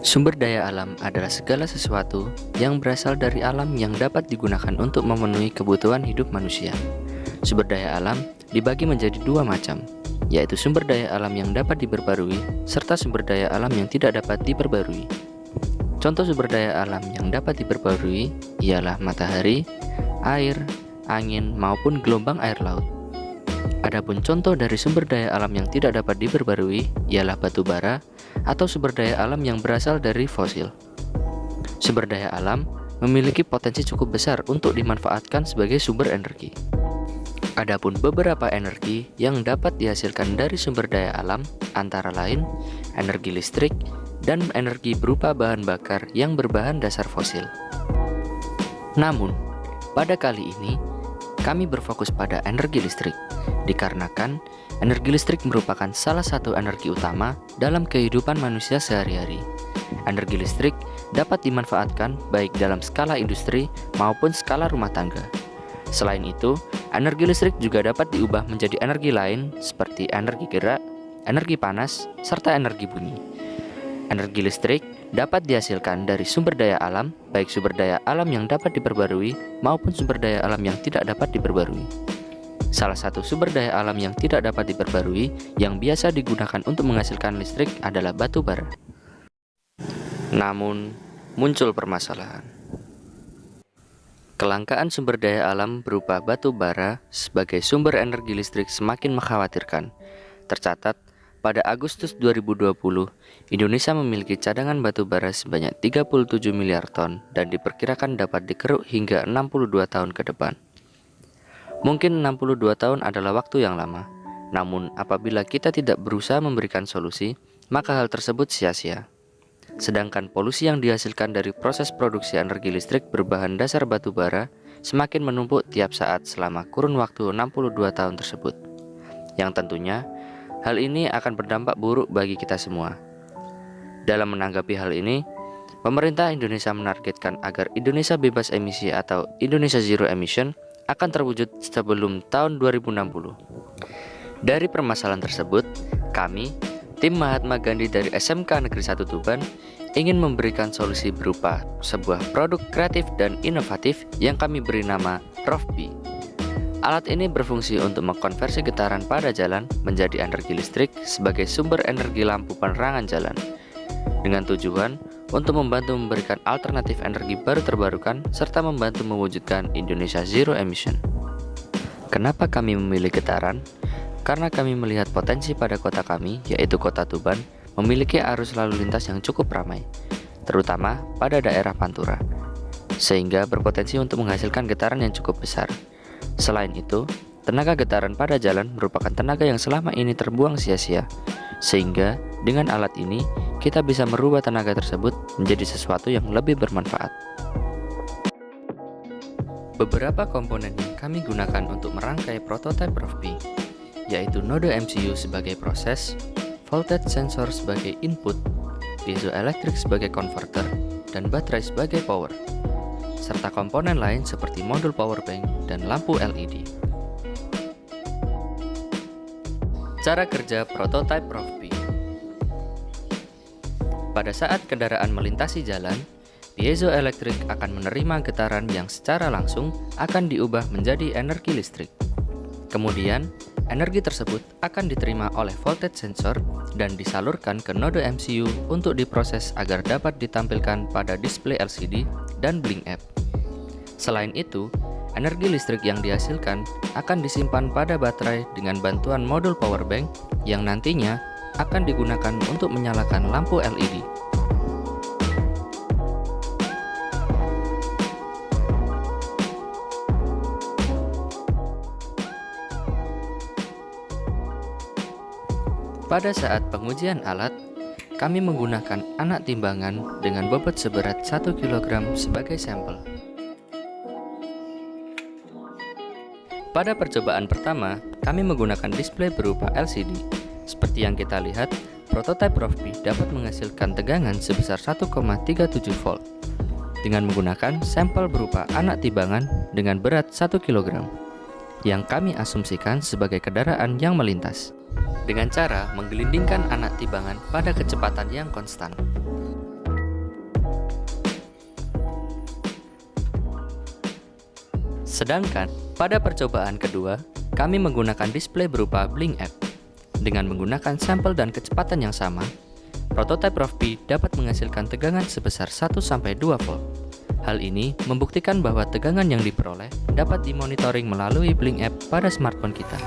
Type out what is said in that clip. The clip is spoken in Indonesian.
Sumber daya alam adalah segala sesuatu yang berasal dari alam yang dapat digunakan untuk memenuhi kebutuhan hidup manusia. Sumber daya alam dibagi menjadi dua macam, yaitu sumber daya alam yang dapat diperbarui serta sumber daya alam yang tidak dapat diperbarui. Contoh sumber daya alam yang dapat diperbarui ialah matahari, air, angin, maupun gelombang air laut. Adapun contoh dari sumber daya alam yang tidak dapat diperbarui ialah batu bara atau sumber daya alam yang berasal dari fosil. Sumber daya alam memiliki potensi cukup besar untuk dimanfaatkan sebagai sumber energi. Adapun beberapa energi yang dapat dihasilkan dari sumber daya alam antara lain energi listrik dan energi berupa bahan bakar yang berbahan dasar fosil. Namun, pada kali ini kami berfokus pada energi listrik, dikarenakan energi listrik merupakan salah satu energi utama dalam kehidupan manusia sehari-hari. Energi listrik dapat dimanfaatkan baik dalam skala industri maupun skala rumah tangga. Selain itu, energi listrik juga dapat diubah menjadi energi lain seperti energi gerak, energi panas, serta energi bunyi. Energi listrik dapat dihasilkan dari sumber daya alam, baik sumber daya alam yang dapat diperbarui maupun sumber daya alam yang tidak dapat diperbarui. Salah satu sumber daya alam yang tidak dapat diperbarui yang biasa digunakan untuk menghasilkan listrik adalah batu bara. Namun, muncul permasalahan. Kelangkaan sumber daya alam berupa batu bara sebagai sumber energi listrik semakin mengkhawatirkan. Tercatat, pada Agustus 2020, Indonesia memiliki cadangan batu bara sebanyak 37 miliar ton dan diperkirakan dapat dikeruk hingga 62 tahun ke depan. Mungkin 62 tahun adalah waktu yang lama, namun apabila kita tidak berusaha memberikan solusi, maka hal tersebut sia-sia. Sedangkan polusi yang dihasilkan dari proses produksi energi listrik berbahan dasar batu bara semakin menumpuk tiap saat selama kurun waktu 62 tahun tersebut. Yang tentunya, hal ini akan berdampak buruk bagi kita semua. Dalam menanggapi hal ini, pemerintah Indonesia menargetkan agar Indonesia bebas emisi atau Indonesia Zero Emission akan terwujud sebelum tahun 2060. Dari permasalahan tersebut, kami, tim Mahatma Gandhi dari SMK Negeri 1 Tuban, ingin memberikan solusi berupa sebuah produk kreatif dan inovatif yang kami beri nama ROFB. Alat ini berfungsi untuk mengkonversi getaran pada jalan menjadi energi listrik sebagai sumber energi lampu penerangan jalan, dengan tujuan untuk membantu memberikan alternatif energi baru terbarukan serta membantu mewujudkan Indonesia Zero Emission. Kenapa kami memilih getaran? Karena kami melihat potensi pada kota kami, yaitu Kota Tuban, memiliki arus lalu lintas yang cukup ramai, terutama pada daerah Pantura, sehingga berpotensi untuk menghasilkan getaran yang cukup besar. Selain itu, tenaga getaran pada jalan merupakan tenaga yang selama ini terbuang sia-sia, sehingga dengan alat ini kita bisa merubah tenaga tersebut menjadi sesuatu yang lebih bermanfaat. Beberapa komponen yang kami gunakan untuk merangkai prototipe ROFB, yaitu node MCU sebagai proses, voltage sensor sebagai input, piezoelektrik sebagai converter, dan baterai sebagai power, serta komponen lain seperti modul power bank dan lampu LED. Cara kerja prototipe ROFB. Pada saat kendaraan melintasi jalan, piezoelektrik akan menerima getaran yang secara langsung akan diubah menjadi energi listrik. Kemudian, energi tersebut akan diterima oleh voltage sensor dan disalurkan ke node MCU untuk diproses agar dapat ditampilkan pada display LCD dan blink app. Selain itu, energi listrik yang dihasilkan akan disimpan pada baterai dengan bantuan modul power bank yang nantinya akan digunakan untuk menyalakan lampu LED. Pada saat pengujian alat, kami menggunakan anak timbangan dengan bobot seberat 1 kg sebagai sampel. Pada percobaan pertama, kami menggunakan display berupa LCD. Seperti yang kita lihat, prototipe Rofbi dapat menghasilkan tegangan sebesar 1,37 volt dengan menggunakan sampel berupa anak timbangan dengan berat 1 kg yang kami asumsikan sebagai kendaraan yang melintas dengan cara menggelindingkan anak timbangan pada kecepatan yang konstan. Sedangkan pada percobaan kedua, kami menggunakan display berupa Blink App. Dengan menggunakan sampel dan kecepatan yang sama, prototipe Rofbi dapat menghasilkan tegangan sebesar 1-2 volt. Hal ini membuktikan bahwa tegangan yang diperoleh dapat dimonitoring melalui Blink App pada smartphone kita.